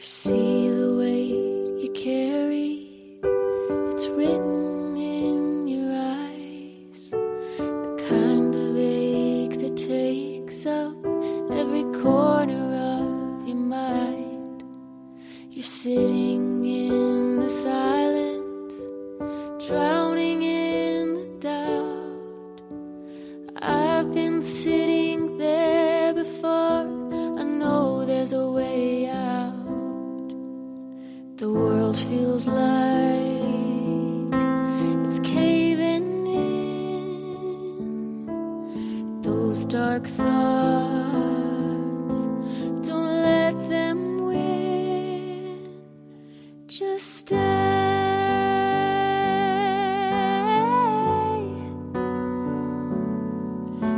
See the weight you carry, it's written in your eyes, the kind of ache that takes up every corner of your mind. You're sitting in the silence, drowning in the doubt. I've been sitting there before, I know there's a way out. The world feels like it's caving in. Those dark thoughts, don't let them win. Just stay.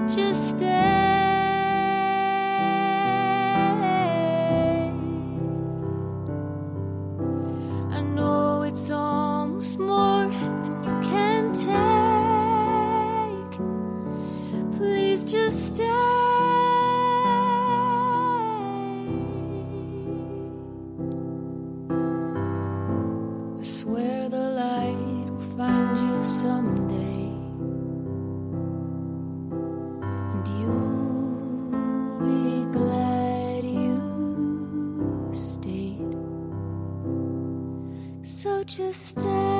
Just stay. It's almost more than you can take. Please just stay. I swear the light will find you someday, and you'll be glad you stayed. So just stay.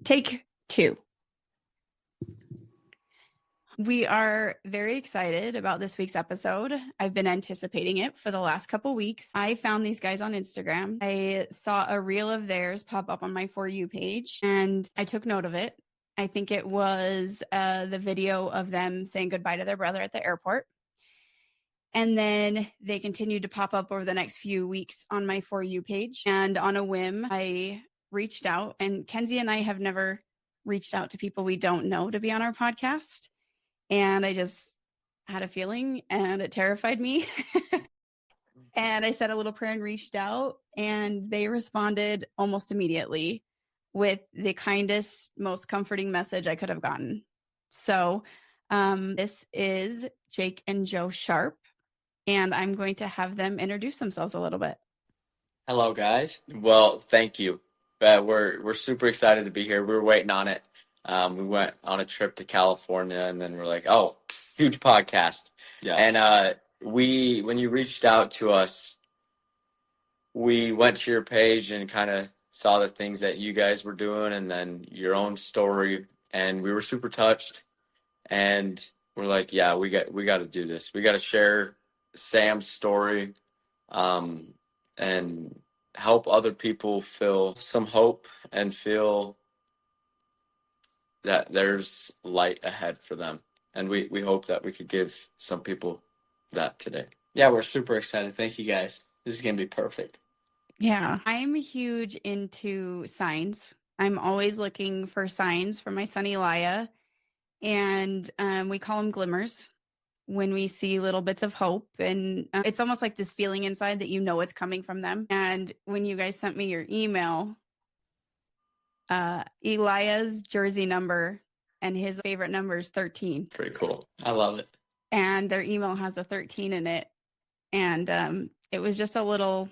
Take 2. We are very excited about this week's episode. I've been anticipating it for the last couple weeks. I found these guys on Instagram. I saw a reel of theirs pop up on my For You page, and I took note of it. I think it was the video of them saying goodbye to their brother at the airport. And then they continued to pop up over the next few weeks on my For You page. And on a whim, I reached out, and Kenzie and I have never reached out to people we don't know to be on our podcast. And I just had a feeling, and it terrified me. And I said a little prayer and reached out, and they responded almost immediately with the kindest, most comforting message I could have gotten. So this is Jake and Joe Sharp, and I'm going to have them introduce themselves a little bit. Hello, guys. Well, thank you. We're super excited to be here. We were waiting on it. We went on a trip to California, and then we're like, oh, huge podcast. Yeah. And when you reached out to us, we went to your page and kind of saw the things that you guys were doing and then your own story, and we were super touched. And we're like, yeah, we got to do this. We got to share Sam's story and help other people feel some hope and feel that there's light ahead for them. And we hope that we could give some people that today. Yeah, we're super excited. Thank you, guys. This is going to be perfect. Yeah, I'm huge into signs. I'm always looking for signs for my son Elijah. And we call them glimmers when we see little bits of hope. And it's almost like this feeling inside that you know it's coming from them. And when you guys sent me your email, Elijah's jersey number and his favorite number is 13. Pretty cool. I love it. And their email has a 13 in it. And it was just a little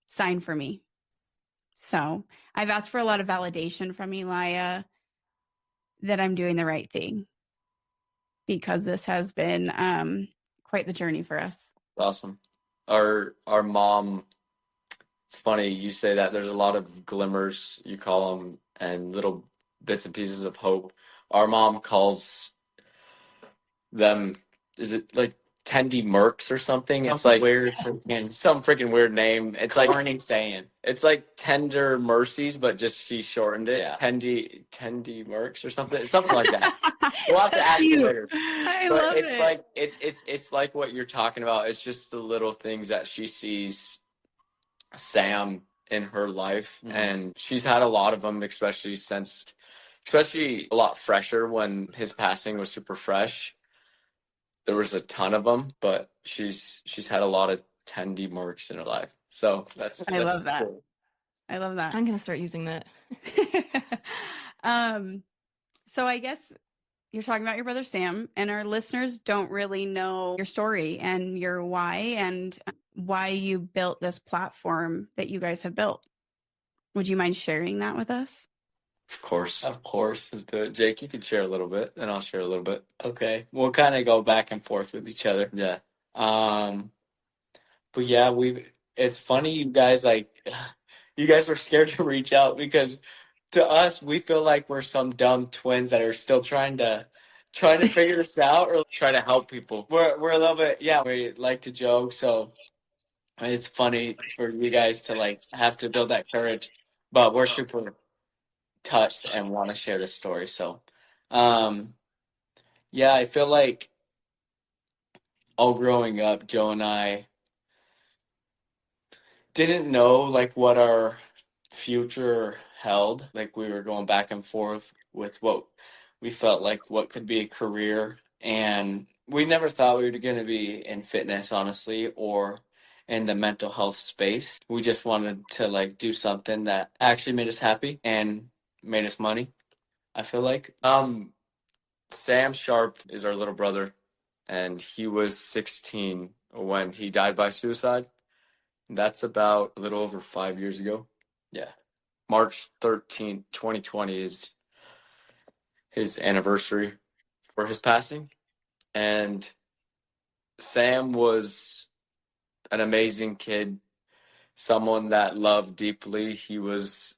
sign for me. So I've asked for a lot of validation from Elijah that I'm doing the right thing, because this has been quite the journey for us. Awesome. Our mom, it's funny you say that. There's a lot of glimmers, you call them, and little bits and pieces of hope. Our mom calls them, is it like Tendy Mercs or something? It's like weird, some freaking weird name. It's like saying it's like Tender Mercies, but just she shortened it. Yeah. Tendy Mercs or something like that. We'll have to ask you later. I But love it's it. like it's like what you're talking about. It's just the little things that she sees Sam in her life. Mhm. And she's had a lot of them, especially a lot fresher when his passing was super fresh. There was a ton of them, but she's had a lot of 10D marks in her life. So that's love that. cool. I love that. I'm going to start using that. So I guess you're talking about your brother Sam, and our listeners don't really know your story and your why and why you built this platform that you guys have built. Would you mind sharing that with us? Of course. Let's do it. Jake, you can share a little bit, and I'll share a little bit. Okay, we'll kind of go back and forth with each other. Yeah. But yeah, it's funny you guys you guys were scared to reach out because to us we feel like we're some dumb twins that are still trying to figure this out or Try to help people. we're a little bit, yeah, we like to joke, so it's funny for you guys to like have to build that courage, but we're super touched and want to share this story. So yeah, I feel like all growing up, Joe and I didn't know like what our future held. Like we were going back and forth with what we felt like what could be a career, and we never thought we were going to be in fitness, honestly, or in the mental health space. We just wanted to like do something that actually made us happy and made us money, I feel like. Sam Sharp is our little brother, and he was 16 when he died by suicide. That's about a little over 5 years ago. Yeah. March 13th, 2020 is his anniversary for his passing. And Sam was an amazing kid, someone that loved deeply. He was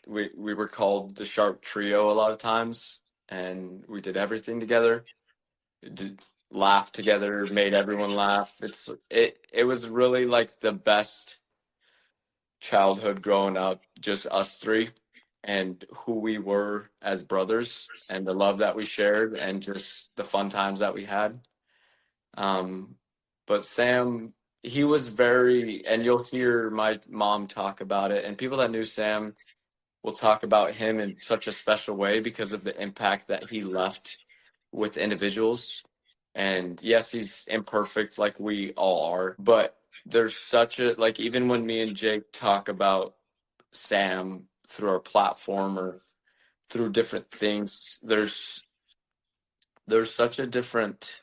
we were called the Sharp Trio a lot of times, and we did everything together. Laughed together, made everyone laugh. It was really like the best childhood growing up, just us three and who we were as brothers and the love that we shared and just the fun times that we had. But Sam, he was and you'll hear my mom talk about it, and people that knew Sam will talk about him in such a special way because of the impact that he left with individuals. And yes, he's imperfect like we all are, but there's such a, like, even when me and Jake talk about Sam through our platform or through different things, there's such a different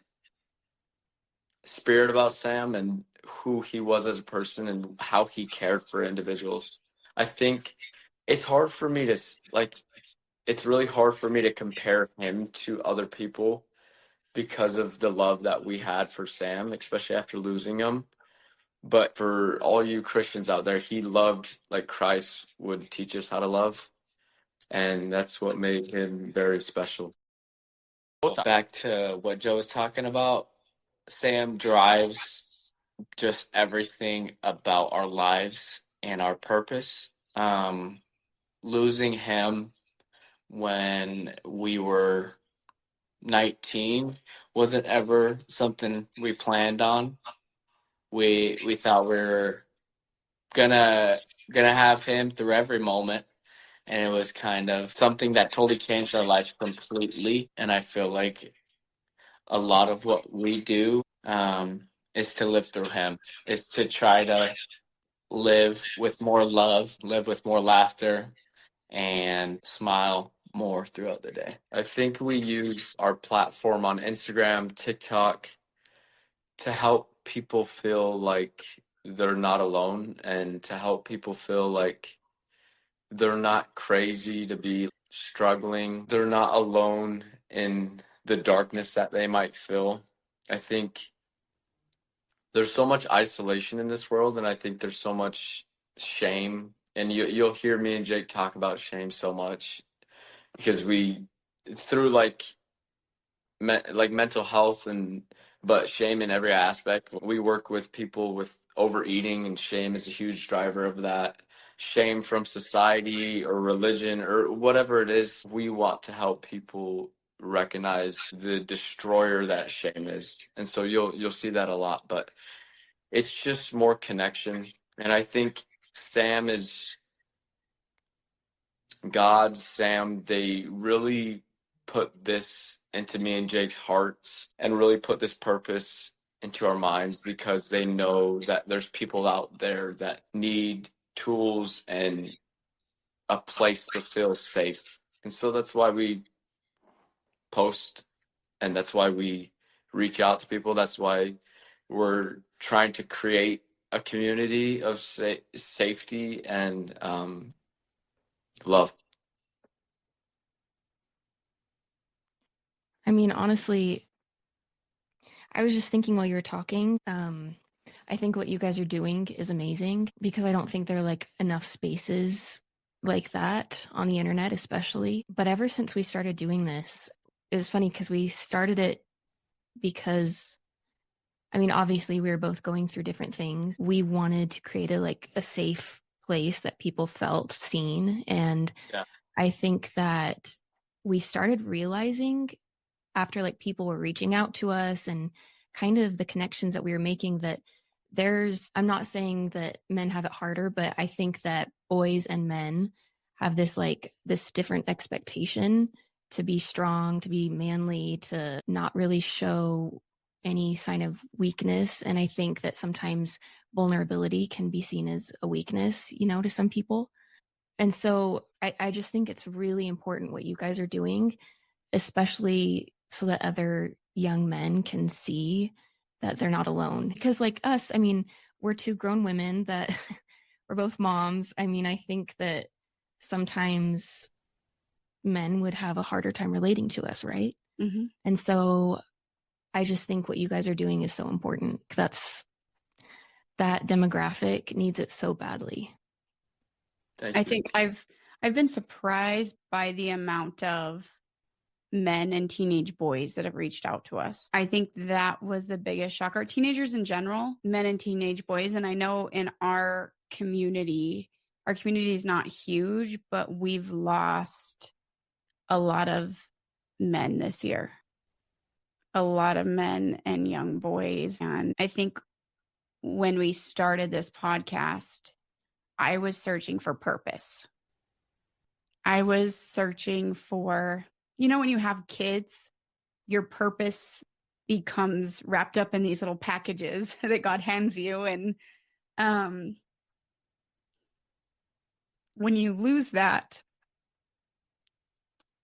spirit about Sam and who he was as a person and how he cared for individuals. I think it's hard for me to it's really hard for me to compare him to other people because of the love that we had for Sam, especially after losing him. But for all you Christians out there, he loved like Christ would teach us how to love. And that's what made him very special. Back to what Joe was talking about, Sam drives just everything about our lives and our purpose. Losing him when we were 19 wasn't ever something we planned on. We thought we were gonna have him through every moment, and it was kind of something that totally changed our lives completely. And I feel like a lot of what we do is to live through him, is to try to live with more love, live with more laughter, and smile more throughout the day. I think we use our platform on Instagram, TikTok to help people feel like they're not alone and to help people feel like they're not crazy to be struggling. They're not alone in the darkness that they might feel. I think there's so much isolation in this world, and I think there's so much shame. And you'll hear me and Jake talk about shame so much because through like mental health but shame in every aspect. We work with people with overeating, and shame is a huge driver of that. Shame from society or religion or whatever it is. We want to help people recognize the destroyer that shame is. And so you'll see that a lot, but it's just more connection. And I think Sam is God, Sam, they really put this into me and Jake's hearts and really put this purpose into our minds because they know that there's people out there that need tools and a place to feel safe. And so that's why we post and that's why we reach out to people. That's why we're trying to create a community of safety and love. I mean, honestly, I was just thinking while you were talking, I think what you guys are doing is amazing because I don't think there are like enough spaces like that on the internet, especially. But ever since we started doing this, it was funny because we started it because, I mean, obviously we were both going through different things. We wanted to create a safe place that people felt seen. And Yeah. I think that we started realizing after like people were reaching out to us and kind of the connections that we were making that I'm not saying that men have it harder, but I think that boys and men have this different expectation to be strong, to be manly, to not really show any sign of weakness. And I think that sometimes vulnerability can be seen as a weakness, to some people. And so I just think it's really important what you guys are doing, especially so that other young men can see that they're not alone. Because like us, I mean, we're two grown women that we're both moms. I mean, I think that sometimes men would have a harder time relating to us, right? Mm-hmm. And so I just think what you guys are doing is so important. That demographic needs it so badly. Thank I you. think I've been surprised by the amount of men and teenage boys that have reached out to us. I think that was the biggest shock. Our teenagers in general, men and teenage boys. And I know in our community is not huge, but we've lost a lot of men this year. A lot of men and young boys. And I think when we started this podcast, I was searching for purpose. I was searching for, when you have kids, your purpose becomes wrapped up in these little packages that God hands you. And when you lose that,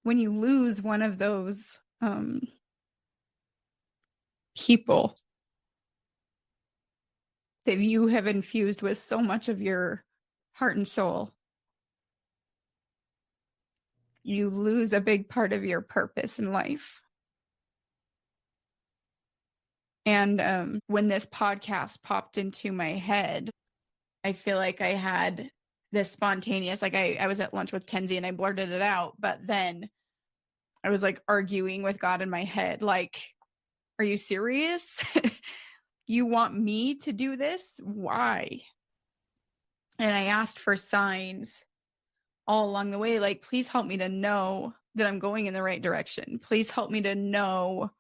when you lose one of those people that you have infused with so much of your heart and soul, you lose a big part of your purpose in life. And when this podcast popped into my head, I feel like I had this spontaneous, like I was at lunch with Kenzie and I blurted it out, but then I was like arguing with God in my head, like, are you serious? You want me to do this? Why? And I asked for signs all along the way, like, please help me to know that I'm going in the right direction. Please help me to know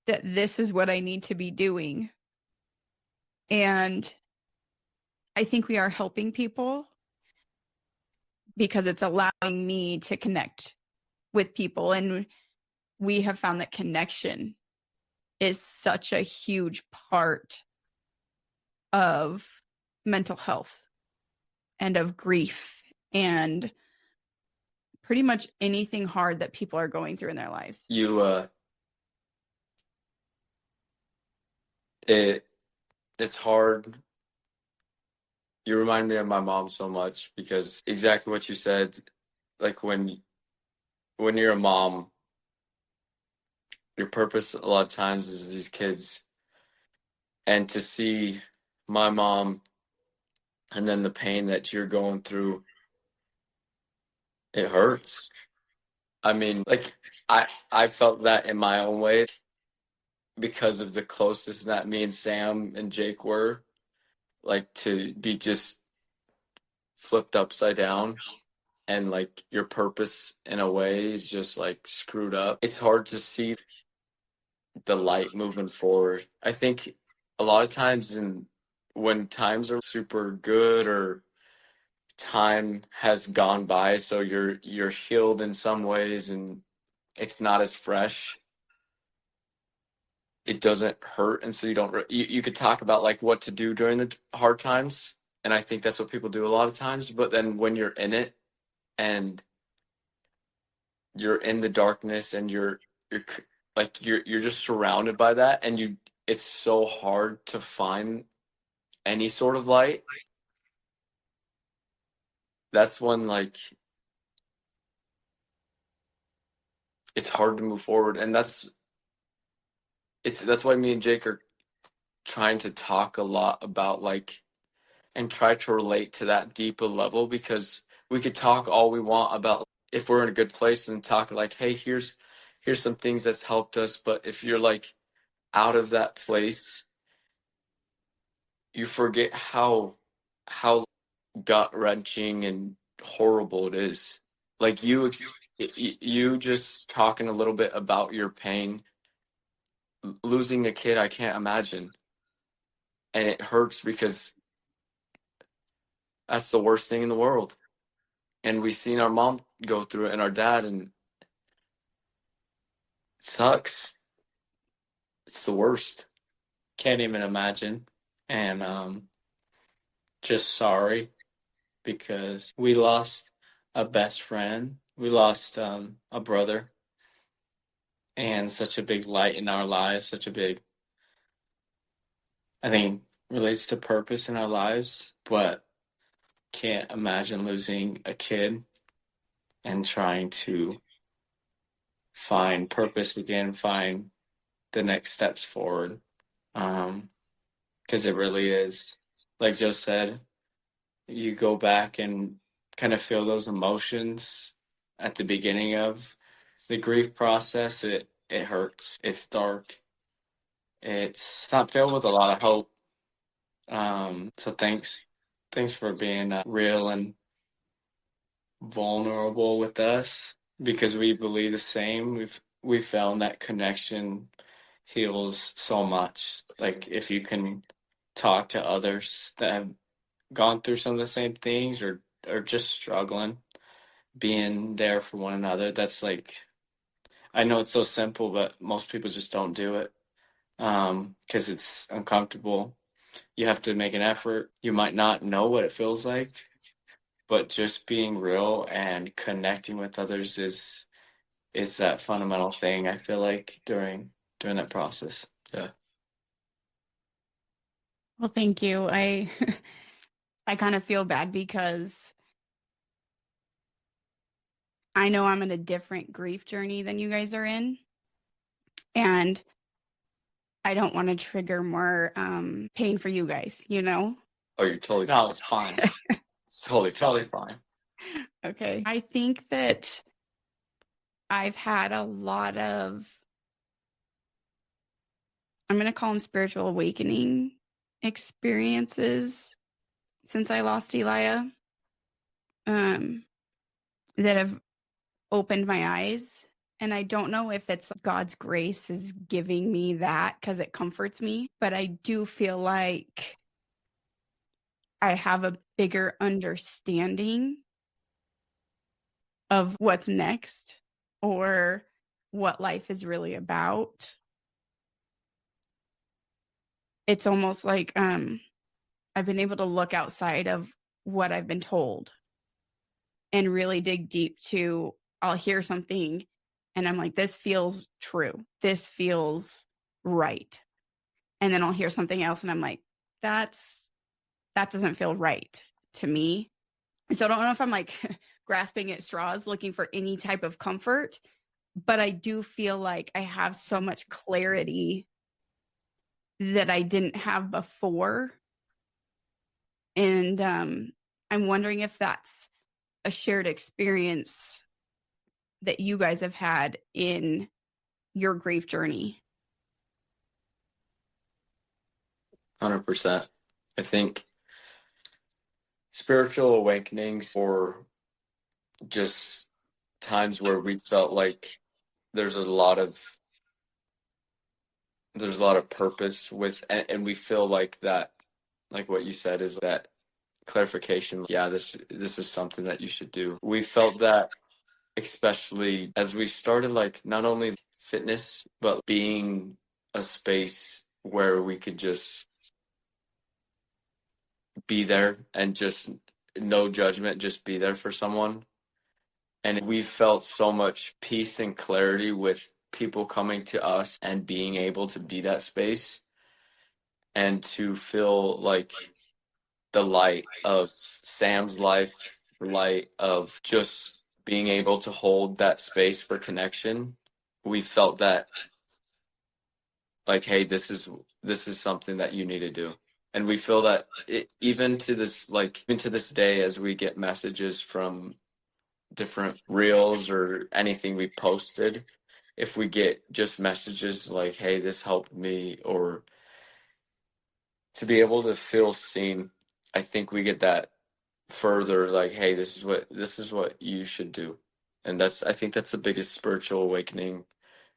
that this is what I need to be doing. And I think we are helping people because it's allowing me to connect with people. And we have found that connection is such a huge part of mental health and of grief and pretty much anything hard that people are going through in their lives. It's hard. You remind me of my mom so much because exactly what you said, like when you're a mom, your purpose a lot of times is these kids. And to see my mom and then the pain that you're going through, it hurts. I mean, like I felt that in my own way because of the closest that me and Sam and Jake were, like to be just flipped upside down and like your purpose in a way is just like screwed up. It's hard to see the light moving forward. I think a lot of times in when times are super good or time has gone by, so you're healed in some ways and it's not as fresh, it doesn't hurt, and so you don't you could talk about like what to do during the hard times, and I think that's what people do a lot of times, but then when you're in it and you're in the darkness and you're like you're just surrounded by that, and it's so hard to find any sort of light. That's when like it's hard to move forward, and that's why me and Jake are trying to talk a lot about like and try to relate to that deeper level, because we could talk all we want about if we're in a good place and talk like, hey, here's some things that's helped us, but if you're like out of that place, you forget how gut wrenching and horrible it is. Like you just talking a little bit about your pain, losing a kid, I can't imagine, and it hurts because that's the worst thing in the world. And we've seen our mom go through it and our dad, and it sucks. It's the worst. Can't even imagine. And just sorry, because we lost a best friend. We lost a brother, and such a big light in our lives, such a big, I think, relates to purpose in our lives, but can't imagine losing a kid and trying to find purpose again, find the next steps forward. Because it really is, like Joe said, you go back and kind of feel those emotions at the beginning of the grief process. It hurts. It's dark. It's not filled with a lot of hope. So thanks for being real and vulnerable with us, because we believe the same. We've found that connection heals so much. Like if you can talk to others that have gone through some of the same things or just struggling, being there for one another. That's like, I know it's so simple, but most people just don't do it because it's uncomfortable. You have to make an effort. You might not know what it feels like, but just being real and connecting with others is that fundamental thing, I feel like, during that process. Yeah. Well, thank you. I kind of feel bad because I know I'm in a different grief journey than you guys are in. And I don't want to trigger more pain for you guys, you know? Oh, you're totally fine. No, it's fine. It's totally fine. Okay. I think that I've had a lot of, I'm going to call them spiritual awakening experiences since I lost Elia, that have opened my eyes. And I don't know if it's God's grace is giving me that because it comforts me, but I do feel like I have a bigger understanding of what's next or what life is really about. It's almost like I've been able to look outside of what I've been told and really dig deep to, I'll hear something and I'm like, this feels true. This feels right. And then I'll hear something else and I'm like, that doesn't feel right to me. So I don't know if I'm like grasping at straws, looking for any type of comfort, but I do feel like I have so much clarity that I didn't have before. And I'm wondering if that's a shared experience that you guys have had in your grief journey. 100%. I think spiritual awakenings, or just times where we felt like there's a lot of purpose with, and we feel like that like what you said, is that clarification. Yeah, this is something that you should do. We felt that, especially as we started, like, not only fitness, but being a space where we could just be there and just no judgment, just be there for someone. And we felt so much peace and clarity with people coming to us and being able to be that space and to feel like the light of Sam's life, the light of just being able to hold that space for connection. We felt that, like, hey, this is something that you need to do. And we feel that even to this day, as we get messages from different reels or anything we posted, if we get just messages like, hey, this helped me, or to be able to feel seen, I think we get that further, like, hey, this is what you should do. And I think that's the biggest spiritual awakening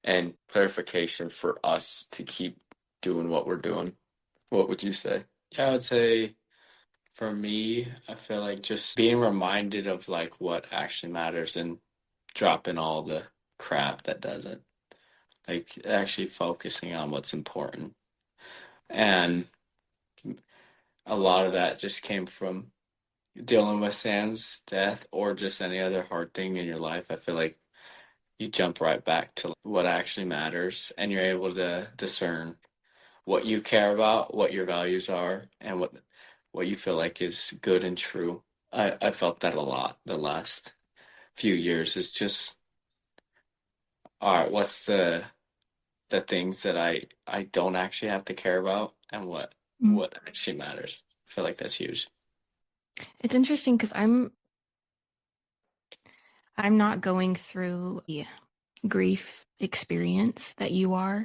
and clarification for us to keep doing what we're doing. What would you say? Yeah, I would say for me, I feel like just being reminded of like what actually matters and dropping all the crap that doesn't. Like actually focusing on what's important. And a lot of that just came from dealing with Sam's death or just any other hard thing in your life. I feel like you jump right back to what actually matters and you're able to discern what you care about, what your values are, and what you feel like is good and true. I felt that a lot the last few years. Is just, all right, what's the things that I don't actually have to care about, and what actually matters. I feel like that's huge. It's interesting because I'm not going through the grief experience that you are,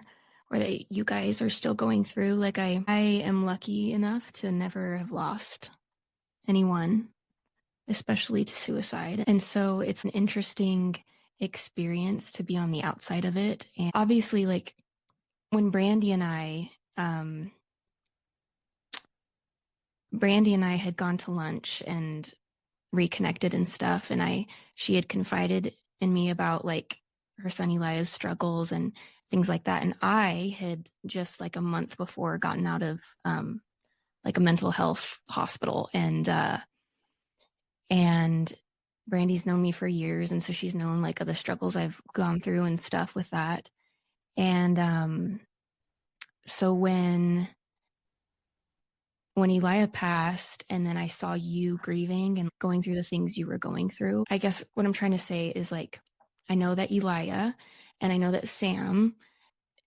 or that you guys are still going through. Like I am lucky enough to never have lost anyone, especially to suicide. And so it's an interesting experience to be on the outside of it. And obviously, like when Brandy and I had gone to lunch and reconnected and stuff, and she had confided in me about like her son Elia's struggles and things like that. And I had just like a month before gotten out of like a mental health hospital, and Brandy's known me for years, and so she's known like the struggles I've gone through and stuff with that. And so when Elia passed, and then I saw you grieving and going through the things you were going through, I guess what I'm trying to say is like, I know that Elia and I know that Sam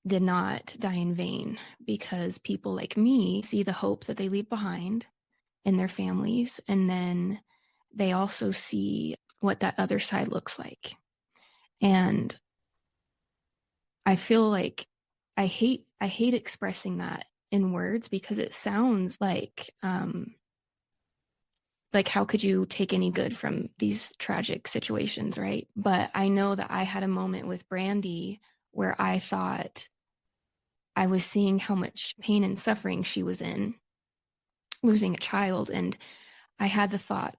did not die in vain, because people like me see the hope that they leave behind in their families, and then they also see what that other side looks like. And I feel like I hate expressing that in words, because it sounds like how could you take any good from these tragic situations, right? But I know that I had a moment with Brandy where I thought I was seeing how much pain and suffering she was in, losing a child, and I had the thought,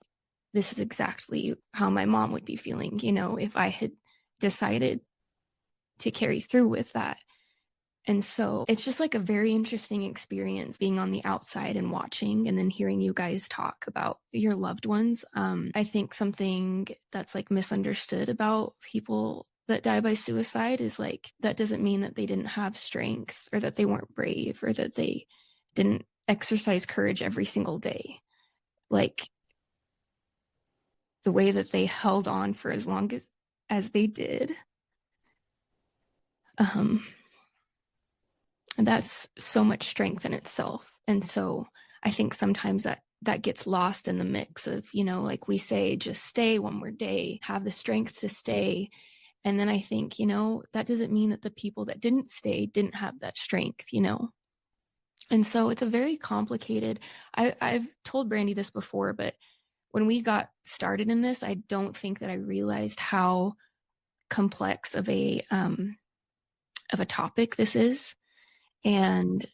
this is exactly how my mom would be feeling, if I had decided to carry through with that. And so it's just like a very interesting experience being on the outside and watching, and then hearing you guys talk about your loved ones. I think something that's like misunderstood about people that die by suicide is like, that doesn't mean that they didn't have strength, or that they weren't brave, or that they didn't exercise courage every single day. Like the way that they held on for as long as they did. And that's so much strength in itself. And so I think sometimes that gets lost in the mix of, like we say, just stay one more day, have the strength to stay. And then I think, that doesn't mean that the people that didn't stay didn't have that strength, And so it's a very complicated, I've told Brandy this before, but when we got started in this, I don't think that I realized how complex of a topic this is. And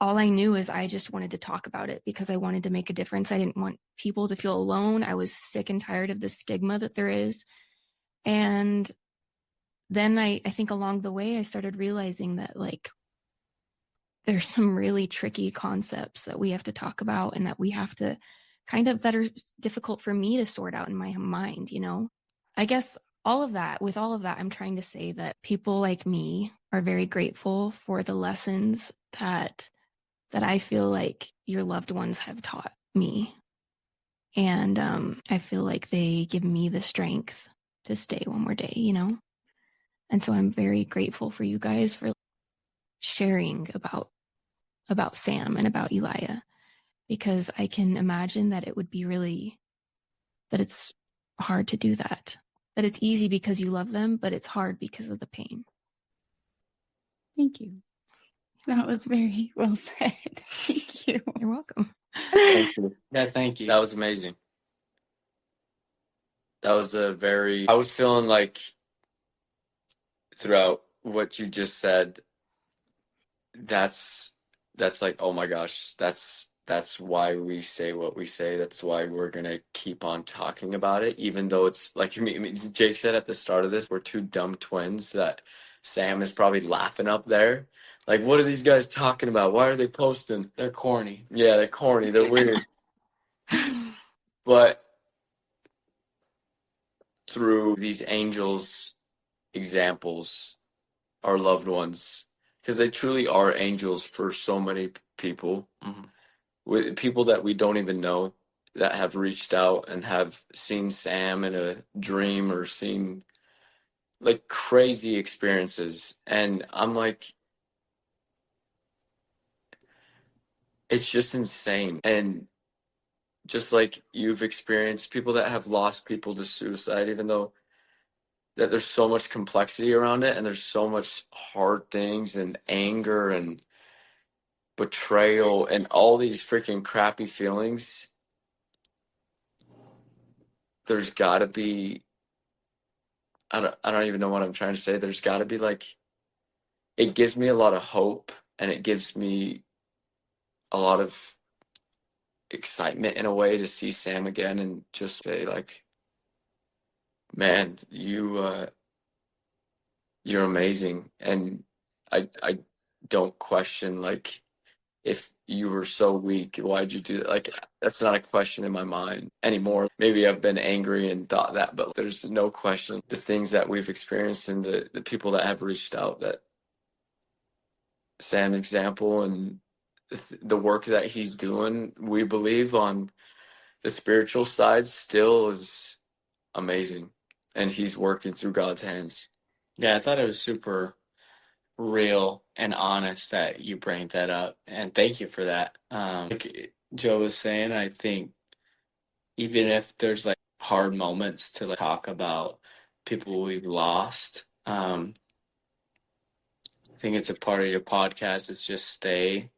all I knew is I just wanted to talk about it because I wanted to make a difference. I didn't want people to feel alone. I was sick and tired of the stigma that there is. And then I think along the way, I started realizing that like there's some really tricky concepts that we have to talk about and that we have to that are difficult for me to sort out in my mind, you know? I guess with all of that, I'm trying to say that people like me are very grateful for the lessons that I feel like your loved ones have taught me. And I feel like they give me the strength to stay one more day, you know? And so I'm very grateful for you guys for sharing about Sam and about Elia, because I can imagine that it would be that it's hard to do that. That it's easy because you love them, but it's hard because of the pain. Thank you. That was very well said. Thank you. You're welcome. Thank you. Yeah, thank you. That was amazing. That was I was feeling like throughout what you just said, that's like, oh my gosh, that's why we say what we say. That's why we're gonna keep on talking about it, even though it's like Jake said at the start of this, we're two dumb twins that Sam is probably laughing up there. Like, what are these guys talking about? Why are they posting? They're corny. Yeah, they're corny. They're weird. But through these angels examples, our loved ones, because they truly are angels for so many people, with people that we don't even know that have reached out and have seen Sam in a dream or seen like crazy experiences. And I'm like, it's just insane. And just like you've experienced people that have lost people to suicide, even though that there's so much complexity around it and there's so much hard things and anger and betrayal and all these freaking crappy feelings, there's got to be, I don't even know what I'm trying to say. There's got to be like, it gives me a lot of hope and it gives me a lot of excitement in a way to see Sam again and just say like, man, you're amazing. And I don't question like, if you were so weak, why'd you do that? Like, that's not a question in my mind anymore. Maybe I've been angry and thought that, but there's no question. The things that we've experienced and the people that have reached out, that Sam example and the work that he's doing, we believe on the spiritual side still is amazing. And he's working through God's hands. Yeah, I thought it was super real and honest that you bring that up, and thank you for that. Like Joe was saying, I think even if there's like hard moments to like talk about people we've lost, I think it's a part of your podcast is just stay.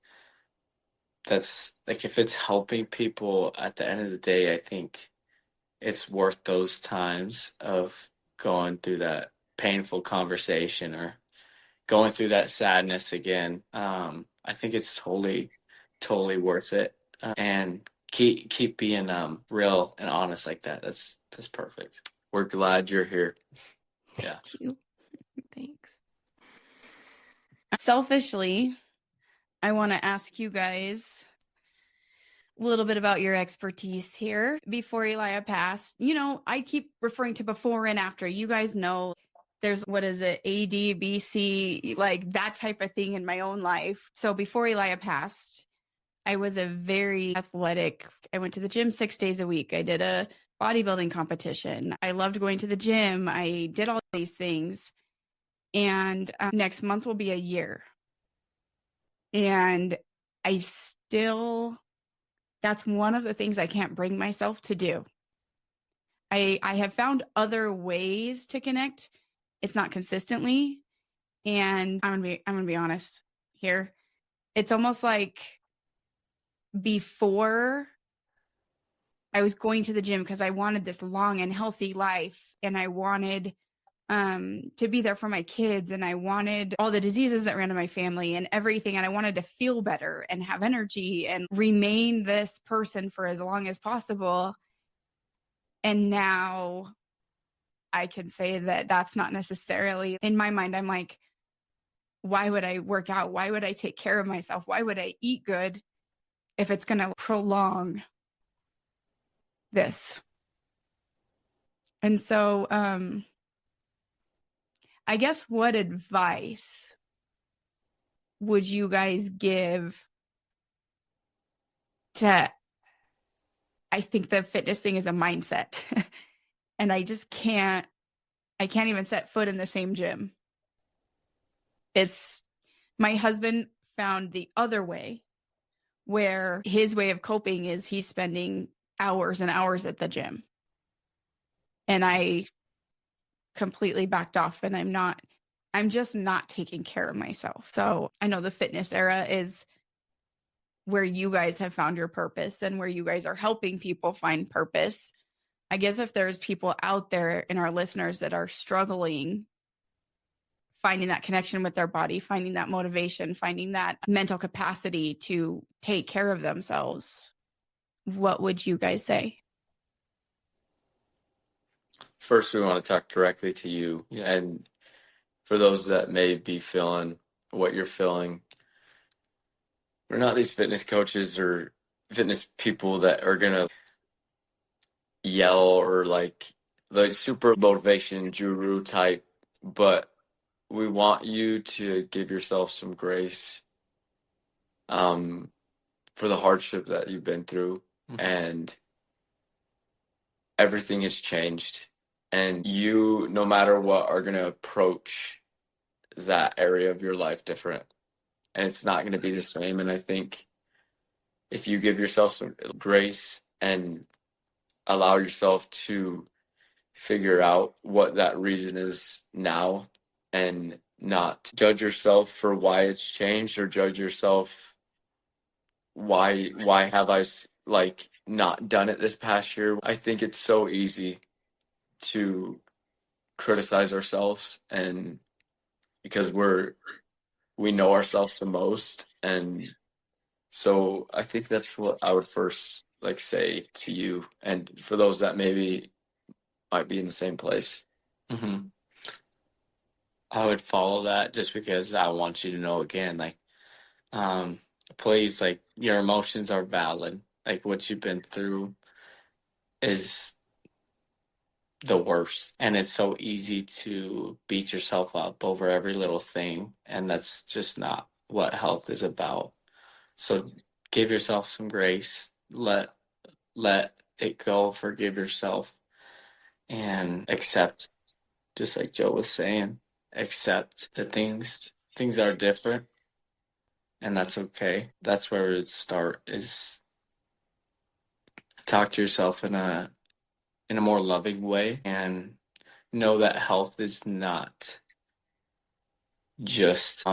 That's like if it's helping people at the end of the day, I think it's worth those times of going through that painful conversation or going through that sadness again. I think it's totally worth it. And keep being real and honest like that. That's perfect. We're glad you're here. Yeah. Thank you. Thanks. Selfishly, I want to ask you guys a little bit about your expertise here. Before Elia passed, you know, I keep referring to before and after. You guys know there's, what is it, AD, BC, like that type of thing in my own life. So before Elia passed, I was a very athletic. I went to the gym 6 days a week. I did a bodybuilding competition. I loved going to the gym. I did all these things. And next month will be a year. And I still, that's one of the things I can't bring myself to do. I have found other ways to connect. It's not consistently. And I'm gonna be honest here. It's almost like before I was going to the gym because I wanted this long and healthy life and I wanted to be there for my kids, and I wanted all the diseases that ran in my family and everything, and I wanted to feel better and have energy and remain this person for as long as possible. And now I can say that that's not necessarily in my mind. I'm like, why would I work out? Why would I take care of myself? Why would I eat good if it's going to prolong this? And so, I guess what advice would you guys give to, I think the fitness thing is a mindset. And I can't even set foot in the same gym. It's, my husband found the other way, where his way of coping is he's spending hours and hours at the gym. And I completely backed off, and I'm just not taking care of myself. So I know the fitness era is where you guys have found your purpose and where you guys are helping people find purpose. I guess if there's people out there in our listeners that are struggling finding that connection with their body, finding that motivation, finding that mental capacity to take care of themselves, what would you guys say? First, we want to talk directly to you. And for those that may be feeling what you're feeling, we're not these fitness coaches or fitness people that are going to yell or like the super motivation guru type, but we want you to give yourself some grace for the hardship that you've been through. And everything has changed. And you, no matter what, are going to approach that area of your life different. And it's not going to be the same. And I think if you give yourself some grace and allow yourself to figure out what that reason is now, and not judge yourself for why it's changed, or judge yourself why have I like not done it this past year. I think it's so easy to criticize ourselves, and because we know ourselves the most. And so I think that's what I would first like say to you, and for those that maybe might be in the same place. I would follow that just because I want you to know again, like, please, like, your emotions are valid. Like, what you've been through is the worst. And it's so easy to beat yourself up over every little thing. And that's just not what health is about. So give yourself some grace, let it go, forgive yourself, and accept, just like Joe was saying, accept that things are different, and that's okay. That's where it start, is talk to yourself in a more loving way, and know that health is not just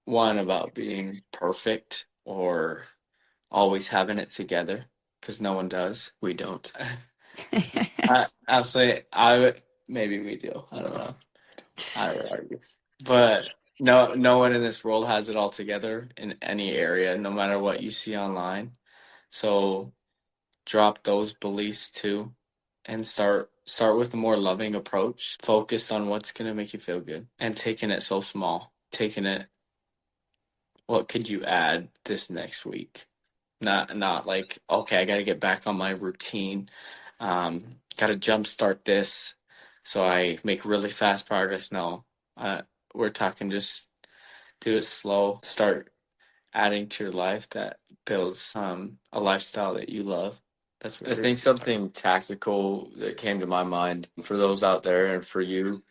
one about being perfect or always having it together, because no one does. We don't. Absolutely. Maybe we do. I don't know. I would argue, but no one in this world has it all together in any area, no matter what you see online. So drop those beliefs too, and start with a more loving approach, focused on what's going to make you feel good, and taking it so small, taking it, what could you add this next week? Not like, okay, I got to get back on my routine. Got to jumpstart this so I make really fast progress. No, we're talking just do it slow. Start adding to your life that builds a lifestyle that you love. That's what I think. Something tactical that came to my mind for those out there and for you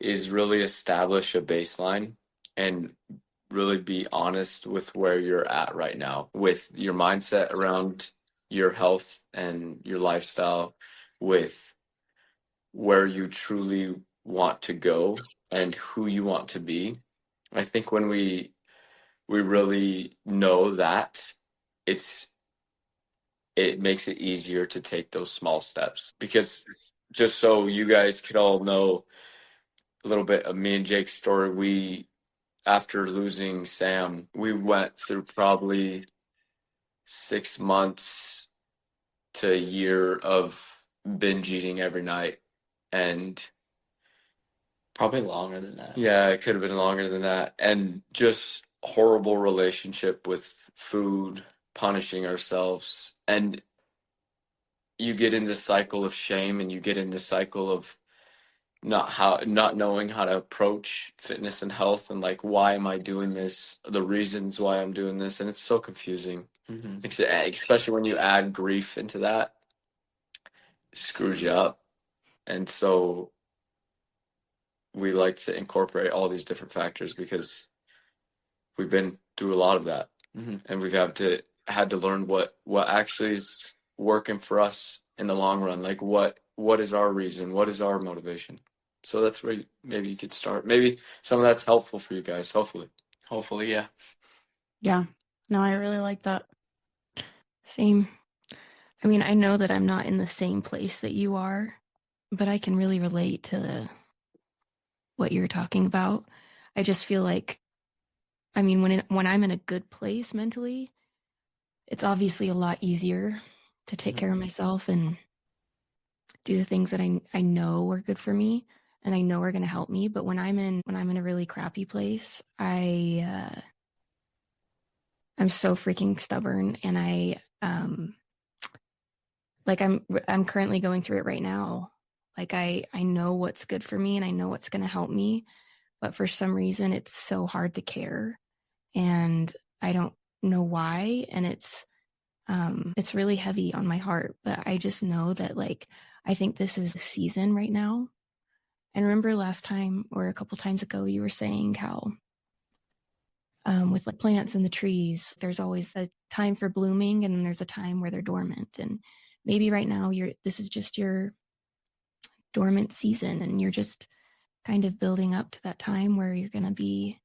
is really establish a baseline and really be honest with where you're at right now, with your mindset around your health and your lifestyle, with where you truly want to go and who you want to be. I think when we really know that, it makes it easier to take those small steps, because just so you guys could all know a little bit of me and Jake's story, after losing Sam, we went through probably 6 months to a year of binge eating every night. And Probably longer than that. yeah, it could have been longer than that. And just horrible relationship with food, punishing ourselves. And you get in this cycle of shame, and you get in this cycle of not knowing how to approach fitness and health, and like, why am I doing this? The reasons why I'm doing this, and it's so confusing. Mm-hmm. Especially when you add grief into that, it screws you up. And so we like to incorporate all these different factors because we've been through a lot of that, and we've had to learn what actually is working for us in the long run. Like, what is our reason? What is our motivation? So that's where maybe you could start. Maybe some of that's helpful for you guys. Hopefully, Yeah. Yeah. No, I really like that. Same. I mean, I know that I'm not in the same place that you are, but I can really relate to what you're talking about. I just feel like, I mean, when I'm in a good place mentally, it's obviously a lot easier to take care of myself and do the things that I know are good for me and I know are going to help me. But when I'm in a really crappy place, I'm so freaking stubborn, and I'm currently going through it right now. Like I know what's good for me and I know what's going to help me, but for some reason it's so hard to care, and I don't know why, and it's really heavy on my heart. But I just know that, like, I think this is a season right now. And remember last time or a couple times ago, you were saying how with like plants and the trees, there's always a time for blooming and then there's a time where they're dormant. And maybe right now this is just your dormant season, and you're just kind of building up to that time where you're going to be,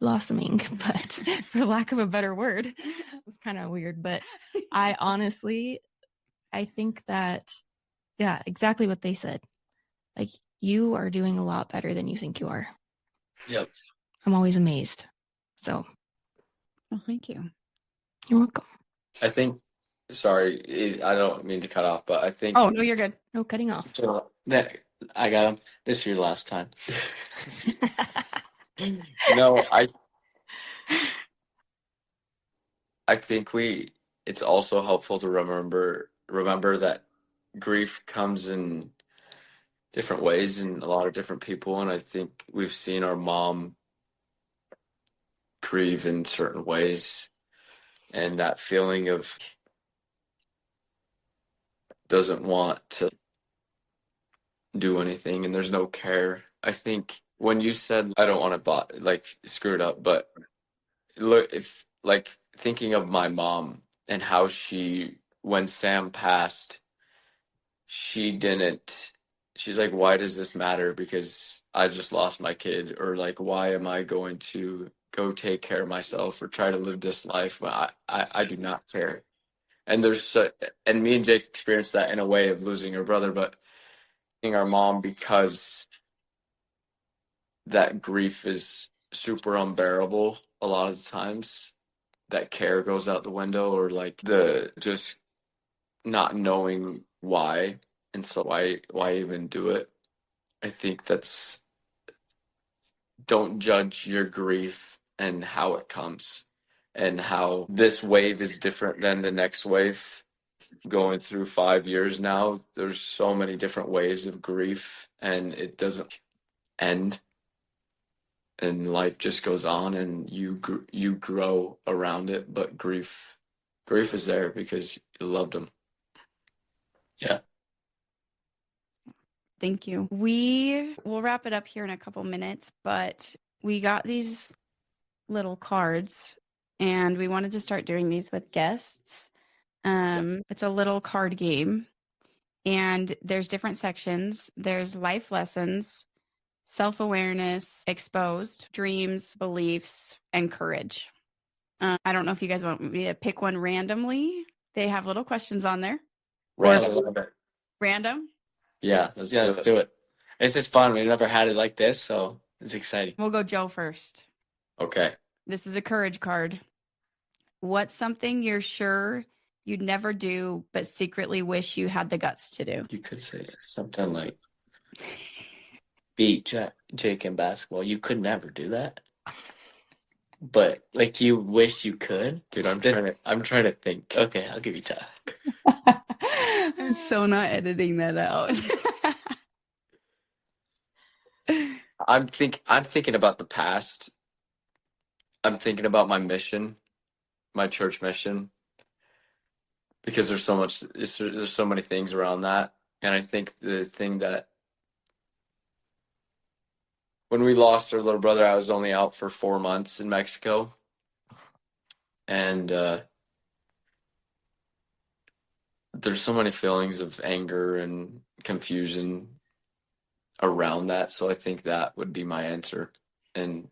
blossoming. But for lack of a better word, it's kind of weird. But I honestly, I think that, yeah, exactly what they said. Like, you are doing a lot better than you think you are. Yep. I'm always amazed. So, Well, thank you. you're welcome. I think. Sorry, I don't mean to cut off, but I think. Oh, no, you're good. No cutting off. So, I got him. This is your last time. no, I think it's also helpful to remember that grief comes in different ways in a lot of different people, and I think we've seen our mom grieve in certain ways, and that feeling of doesn't want to do anything and there's no care. I think when you said I don't want to screw it up, but look, if like thinking of my mom and how when Sam passed, she's like, why does this matter? Because I just lost my kid, or like, why am I going to go take care of myself or try to live this life when I do not care? And and me and Jake experienced that in a way of losing our brother, but our mom, because that grief is super unbearable a lot of the times, that care goes out the window, or like the just not knowing why, and so why even do it. I think don't judge your grief and how it comes, and how this wave is different than the next wave. Going through 5 years now, there's so many different waves of grief, and it doesn't end, and life just goes on, and you grow around it. But grief is there because you loved them. Yeah. Thank you. We will wrap it up here in a couple minutes, but we got these little cards and we wanted to start doing these with guests. It's a little card game, and there's different sections. There's life lessons, self-awareness, exposed, dreams, beliefs, and courage. I don't know if you guys want me to pick one randomly. They have little questions on there. Random. Random? Yeah, let's do it. It's just fun. We've never had it like this, so it's exciting. We'll go Joe first. Okay. This is a courage card. What's something you're sure you'd never do, but secretly wish you had the guts to do? You could say something like beat Jake in basketball. You could never do that. But like you wish you could. Dude, I'm trying to think. Okay, I'll give you time. I'm so not editing that out. I'm thinking about the past. I'm thinking about my mission, my church mission, because there's so many things around that. And I think the thing that when we lost our little brother, I was only out for 4 months in Mexico. And there's so many feelings of anger and confusion around that. So I think that would be my answer. And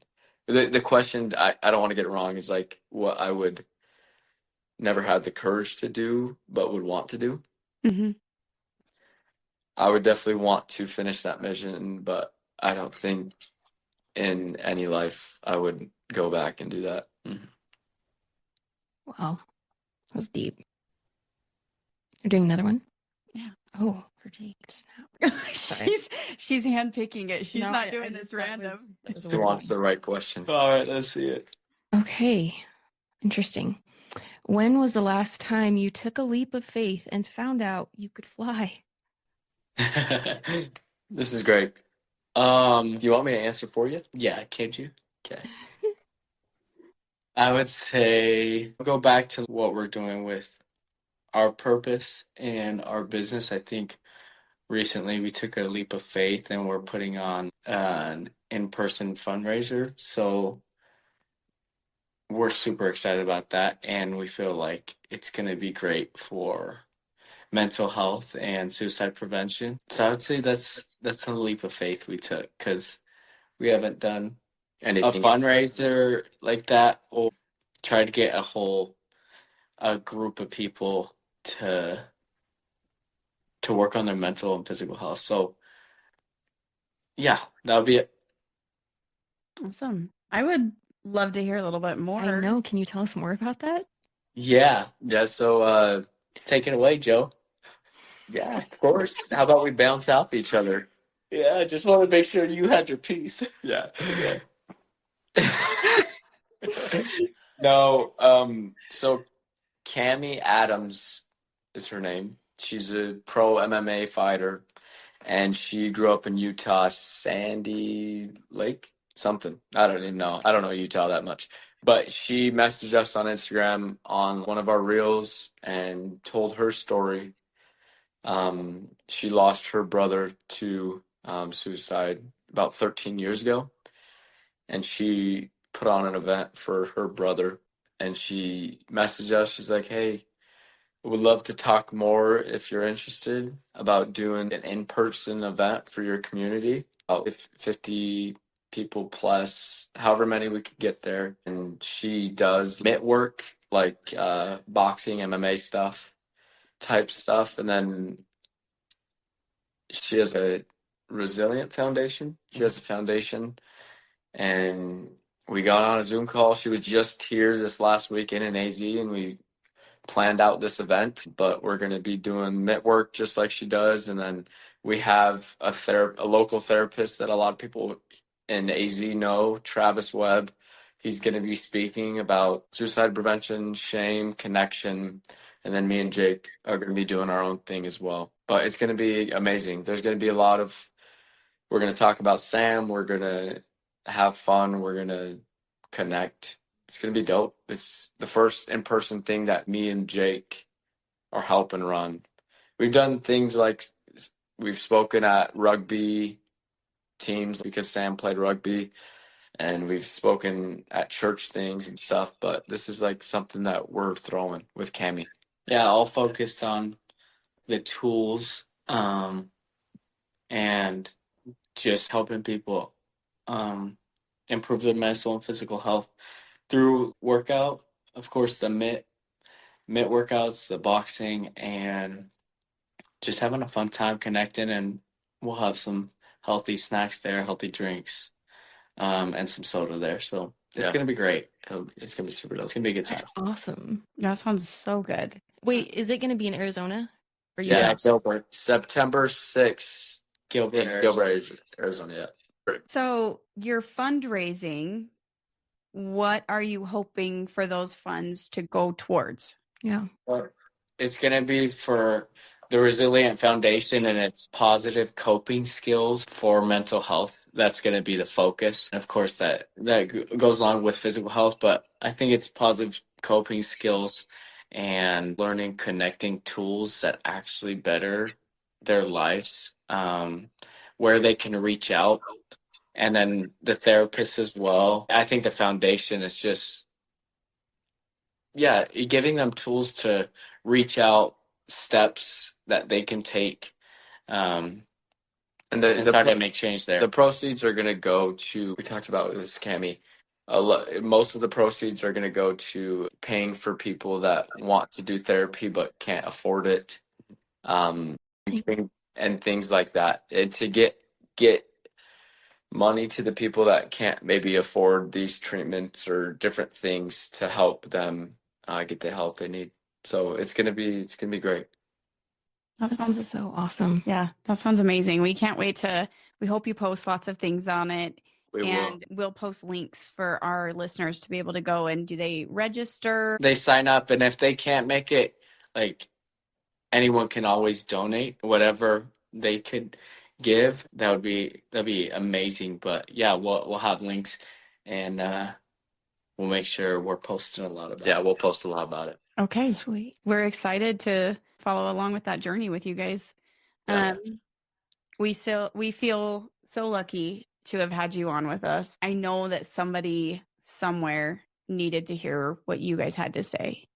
the question, I don't want to get it wrong, is like what I would never have the courage to do, but would want to do. Mm-hmm. I would definitely want to finish that mission, but I don't think in any life I would go back and do that. Mm-hmm. Wow. That's deep. You're doing another one? Yeah. Oh, for Jake. Snap. Sorry. she's handpicking it. She's No, not I doing just- this random. that was a Who weird wants one. the right question? All right, let's see it. Okay. Interesting. When was the last time you took a leap of faith and found out you could fly? This is great. Do you want me to answer for you? Yeah, can't you? Okay. I would say go back to what we're doing with our purpose and our business. I think recently we took a leap of faith and we're putting on an in-person fundraiser. So we're super excited about that, and we feel like it's going to be great for mental health and suicide prevention. So I would say that's a leap of faith we took because we haven't done a fundraiser like that or tried to get a group of people to work on their mental and physical health. So yeah, that would be it. Awesome. I would love to hear a little bit more. I know. Can you tell us more about that? Yeah. So take it away, Joe. Yeah, of course. How about we bounce off each other? Yeah, I just want to make sure you had your piece. Yeah. No, so Cami Adams is her name. She's a pro MMA fighter, and she grew up in Utah, Sandy Lake, something. I don't even know. I don't know Utah that much. But she messaged us on Instagram on one of our reels and told her story. She lost her brother to suicide about 13 years ago, and she put on an event for her brother. And she messaged us. She's like, "Hey, would love to talk more if you're interested about doing an in-person event for your community. If 50 people plus, however many we could get there." And she does mitt work, like boxing, MMA type stuff. And then she has a Resilient Foundation. She has a foundation. And we got on a Zoom call. She was just here this last weekend in AZ, and we planned out this event, but we're going to be doing mitt work just like she does. And then we have a local therapist that a lot of people in AZ know, Travis Webb. He's going to be speaking about suicide prevention, shame, connection. And then me and Jake are going to be doing our own thing as well. But it's going to be amazing. There's going to be we're going to talk about Sam. We're going to have fun. We're going to connect. It's going to be dope. It's the first in-person thing that me and Jake are helping run. We've done things like we've spoken at rugby teams because Sam played rugby, and we've spoken at church things and stuff, but this is like something that we're throwing with Cami. Yeah, all focused on the tools and just helping people improve their mental and physical health through workout. Of course, the mitt workouts, the boxing, and just having a fun time connecting, and we'll have some healthy snacks there, healthy drinks, and some soda there. So it's gonna be great. It's gonna be super. It's gonna be a good time. That's awesome. That sounds so good. Wait, is it going to be in Arizona? Or Yeah, Utah? Gilbert, September 6th, Gilbert, in Gilbert, Arizona. Yeah. So you're fundraising. What are you hoping for those funds to go towards? Yeah. It's going to be for the Resilient Foundation and its positive coping skills for mental health. That's going to be the focus. And of course, that goes along with physical health, but I think it's positive coping skills and learning connecting tools that actually better their lives, where they can reach out. And then the therapist as well. I think the foundation is just, giving them tools to reach out, steps that they can take, and try to make change there. The proceeds are going to go to, we talked about this, Cami. Most of the proceeds are going to go to paying for people that want to do therapy but can't afford it, and things like that. And to get money to the people that can't maybe afford these treatments or different things to help them get the help they need. So it's gonna be great. That That's sounds so awesome. Yeah, that sounds amazing. We can't wait to. We hope you post lots of things on it. We'll post links for our listeners to be able to go. And do they register? They sign up, and if they can't make it, like, anyone can always donate whatever they could give. That'd be amazing. But yeah, we'll have links, and we'll make sure we're posting a lot about it. Yeah, we'll post a lot about it. Okay, Sweet. we're excited to follow along with that journey with you guys. Yeah. We feel so lucky to have had you on with us. I know that somebody somewhere needed to hear what you guys had to say.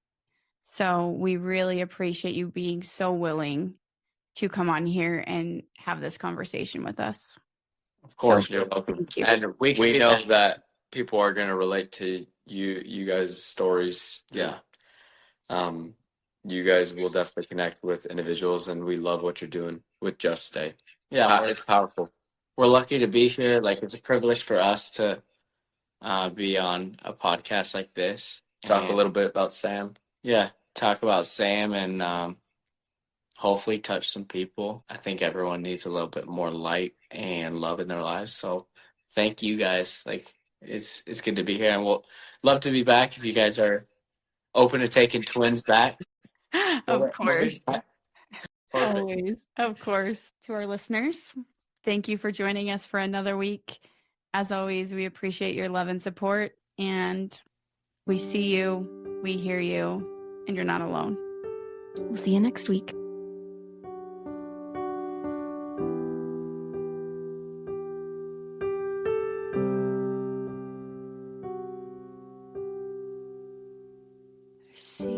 So we really appreciate you being so willing to come on here and have this conversation with us. Of course, you're welcome. Thank you. And we know that people are going to relate to you guys' stories. Yeah. You guys will definitely connect with individuals, and we love what you're doing with Just Stay. Yeah, it's powerful. We're lucky to be here. Like, it's a privilege for us to be on a podcast like this. Talk a little bit about Sam. Yeah, talk about Sam and hopefully touch some people. I think everyone needs a little bit more light and love in their lives. So thank you guys. Like, it's good to be here, and we'll love to be back if you guys are open to taking twins back. Of course. Perfect. Always. Of course. To our listeners, thank you for joining us for another week. As always, we appreciate your love and support, and we see you, we hear you, and you're not alone. We'll see you next week. See